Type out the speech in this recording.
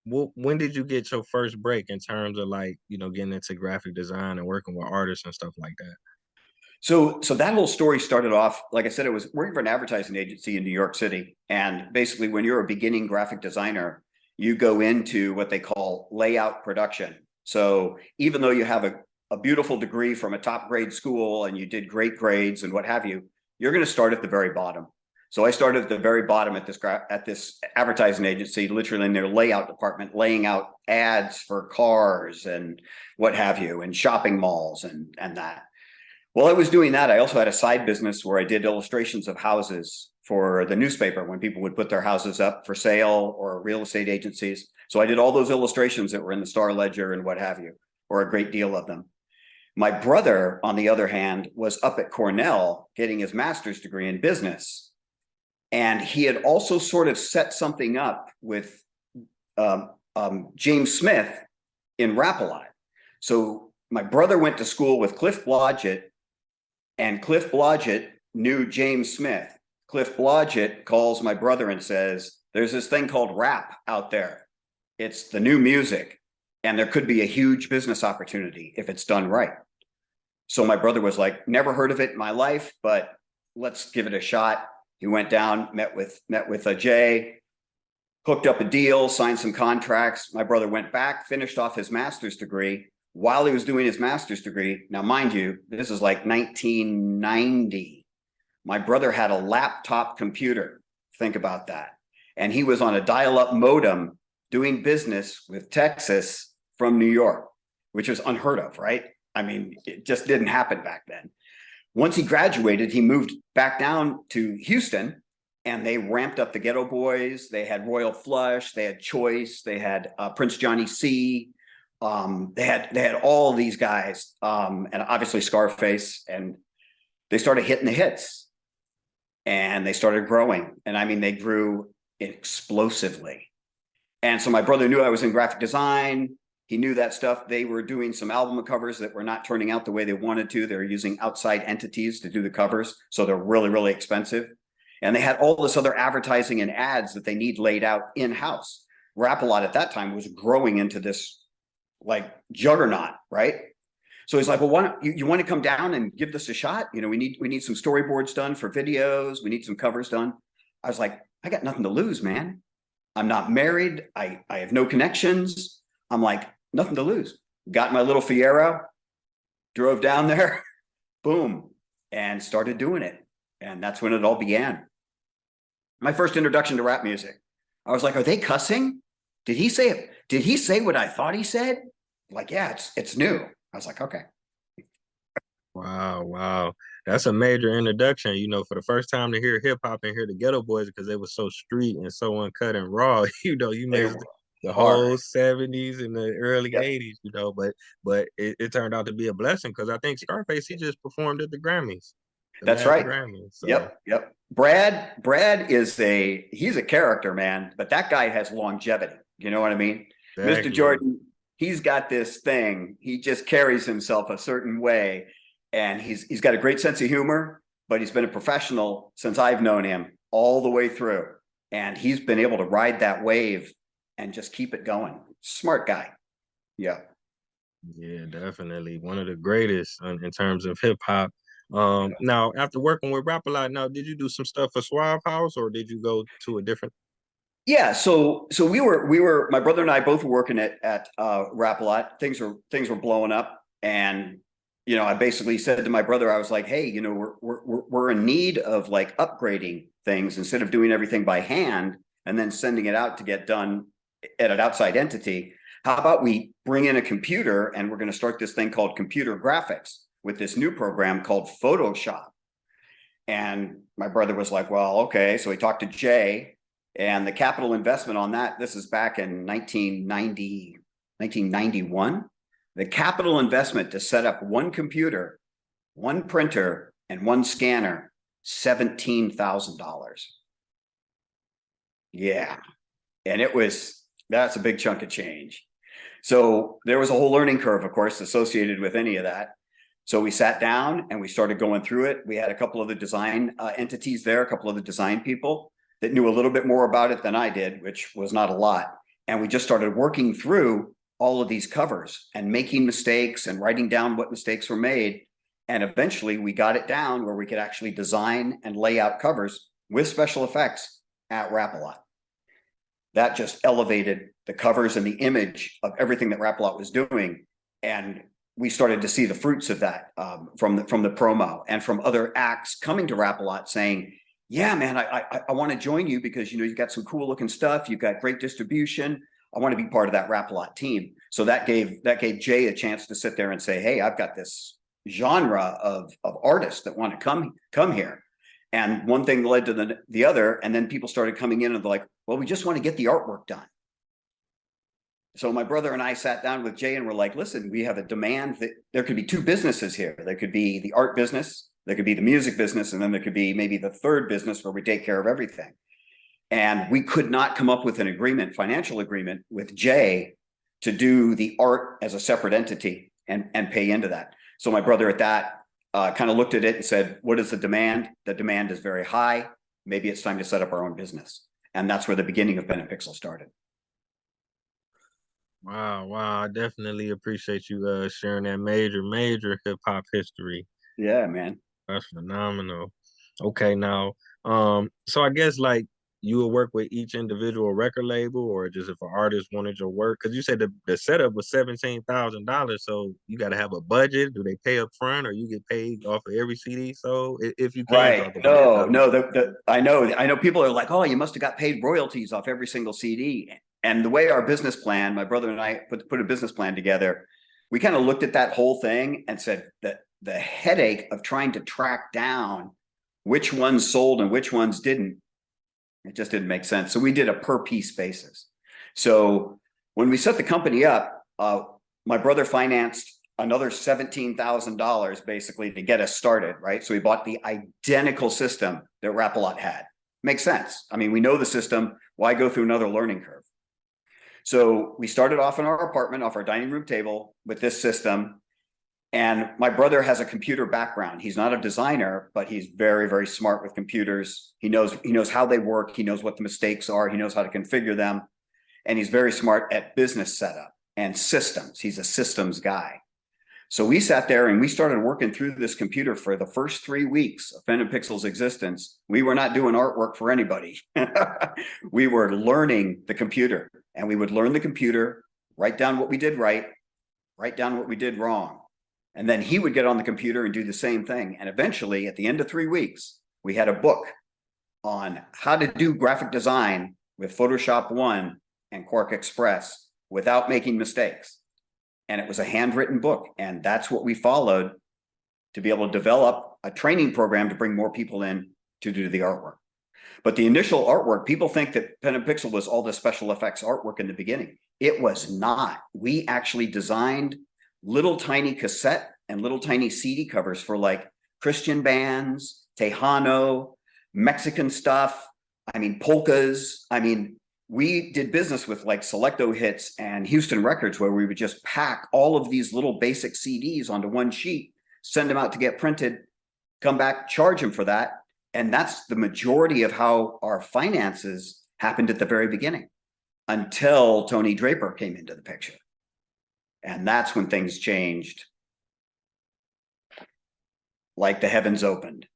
when did you get your first break in terms of like, getting into graphic design and working with artists and stuff like that? So that whole story started off, like I said, it was working for an advertising agency in New York City. And basically, when you're a beginning graphic designer, you go into what they call layout production. So even though you have a beautiful degree from a top grade school and you did great grades and what have you, you're going to start at the very bottom. So I started at the very bottom at this advertising agency, literally in their layout department, laying out ads for cars and what have you, and shopping malls and that. While I was doing that, I also had a side business where I did illustrations of houses for the newspaper when people would put their houses up for sale, or real estate agencies. So I did all those illustrations that were in the Star Ledger and what have you, or a great deal of them. My brother, on the other hand, was up at Cornell getting his master's degree in business. And he had also sort of set something up with James Smith in Rap-A-Lot. So my brother went to school with Cliff Blodgett, and Cliff Blodgett knew James Smith. Cliff Blodgett calls my brother and says, there's this thing called rap out there. It's the new music, and there could be a huge business opportunity if it's done right. So my brother was like, never heard of it in my life, but let's give it a shot. He went down, met with Jay, hooked up a deal, signed some contracts. My brother went back, finished off his master's degree. While he was doing his master's degree, now mind you, this is like 1990. My brother had a laptop computer. Think about that. And he was on a dial-up modem doing business with Texas from New York, which was unheard of, right? I mean, it just didn't happen back then. Once he graduated, he moved back down to Houston, and they ramped up the Ghetto Boys. They had Royal Flush, they had Choice, they had Prince Johnny C. They had all these guys, and obviously Scarface, and they started hitting the hits, and they started growing. And I mean, they grew explosively. And so my brother knew I was in graphic design. He knew that stuff. They were doing some album covers that were not turning out the way they wanted to. They were using outside entities to do the covers, so they're really, really expensive. And they had all this other advertising and ads that they need laid out in-house. Rap-A-Lot at that time was growing into this like juggernaut, right? So he's like, well, why don't you want to come down and give this a shot? We need some storyboards done for videos. We need some covers done. I was like, I got nothing to lose, man. I'm not married. I have no connections. I'm like, nothing to lose. Got my little Fiero, drove down there, boom, and started doing it. And that's when it all began. My first introduction to rap music. I was like, are they cussing? Did he say what I thought he said? Like, yeah, it's new. I was like, okay. Wow. That's a major introduction, for the first time to hear hip hop and hear the Ghetto Boys, because they were so street and so uncut and raw. You They missed were the hard. whole 70s and the early Yep. 80s, but it turned out to be a blessing, because I think Scarface, he just performed at the Grammys, the That's last right. Grammys. So Yep. Brad is he's a character, man, but that guy has longevity. You know what I mean? Mr. exactly. Jordan, he's got this thing. He just carries himself a certain way, and he's got a great sense of humor, but he's been a professional since I've known him all the way through. And he's been able to ride that wave and just keep it going. Smart guy. Yeah. Yeah, definitely one of the greatest in terms of hip hop. Now after working with Rap-A-Lot, now did you do some stuff for Suave House, or did you go to a different? Yeah, so we were my brother and I both were working at Rap-A-Lot. Things were blowing up, and I basically said to my brother, I was like, hey, we're in need of like upgrading things instead of doing everything by hand and then sending it out to get done at an outside entity. How about we bring in a computer, and we're going to start this thing called computer graphics with this new program called Photoshop. And my brother was like, well, okay. So he talked to Jay, and the capital investment on that, this is back in 1991. The capital investment to set up one computer, one printer, and one scanner, $17,000. Yeah. And that's a big chunk of change. So there was a whole learning curve, of course, associated with any of that. So we sat down and we started going through it. We had a couple of the design entities there, a couple of the design people that knew a little bit more about it than I did, which was not a lot. And we just started working through all of these covers and making mistakes and writing down what mistakes were made. And eventually we got it down where we could actually design and lay out covers with special effects at Rap-A-Lot. That just elevated the covers and the image of everything that Rap-A-Lot was doing. And we started to see the fruits of that from the promo and from other acts coming to Rap-A-Lot saying, yeah, man, I want to join you because, you know, you've got some cool looking stuff. You've got great distribution. I want to be part of that Rap-A-Lot team. So that gave Jay a chance to sit there and say, hey, I've got this genre of artists that want to come here. And one thing led to the other. And then people started coming in and they're like, well, we just want to get the artwork done. So my brother and I sat down with Jay and we're like, listen, we have a demand that there could be two businesses here. There could be the art business, there could be the music business, and then there could be maybe the third business where we take care of everything. And we could not come up with an agreement, financial agreement with Jay to do the art as a separate entity and pay into that. So my brother at that kind of looked at it and said, what is the demand? The demand is very high. Maybe it's time to set up our own business. And that's where the beginning of Pen and Pixel started. Wow, I definitely appreciate you sharing that major hip hop history. Yeah, man. That's phenomenal. Okay, now, so I guess like you will work with each individual record label, or just if an artist wanted your work, because you said the setup was $17,000, so you got to have a budget. Do they pay up front, or you get paid off of every CD? So if you can Right. talk about No, that. no, I know people are like, oh, you must have got paid royalties off every single CD. And the way our business plan, my brother and I put a business plan together, we kind of looked at that whole thing and said that the headache of trying to track down which ones sold and which ones didn't, it just didn't make sense. So we did a per piece basis. So when we set the company up, my brother financed another $17,000 basically to get us started, right? So we bought the identical system that Rap-A-Lot had. Makes sense. I mean, we know the system. Why go through another learning curve? So we started off in our apartment, off our dining room table with this system. And my brother has a computer background. He's not a designer, but he's very, very smart with computers. He knows how they work. He knows what the mistakes are. He knows how to configure them. And he's very smart at business setup and systems. He's a systems guy. So we sat there and we started working through this computer for the first 3 weeks of Pen and Pixel's existence. We were not doing artwork for anybody. We were learning the computer, and we would learn the computer, write down what we did right, write down what we did wrong. And then he would get on the computer and do the same thing. And eventually, at the end of 3 weeks, we had a book on how to do graphic design with Photoshop One and Quark Express without making mistakes. And it was a handwritten book. And that's what we followed to be able to develop a training program to bring more people in to do the artwork. But the initial artwork, people think that Pen and Pixel was all the special effects artwork in the beginning. It was not. We actually designed little tiny cassette and little tiny CD covers for like Christian bands, Tejano, Mexican stuff. I mean, polkas. I mean, we did business with like Selecto Hits and Houston Records, where we would just pack all of these little basic CDs onto one sheet, send them out to get printed, come back, charge them for that. And that's the majority of how our finances happened at the very beginning, until Tony Draper came into the picture. And that's when things changed. Like the heavens opened.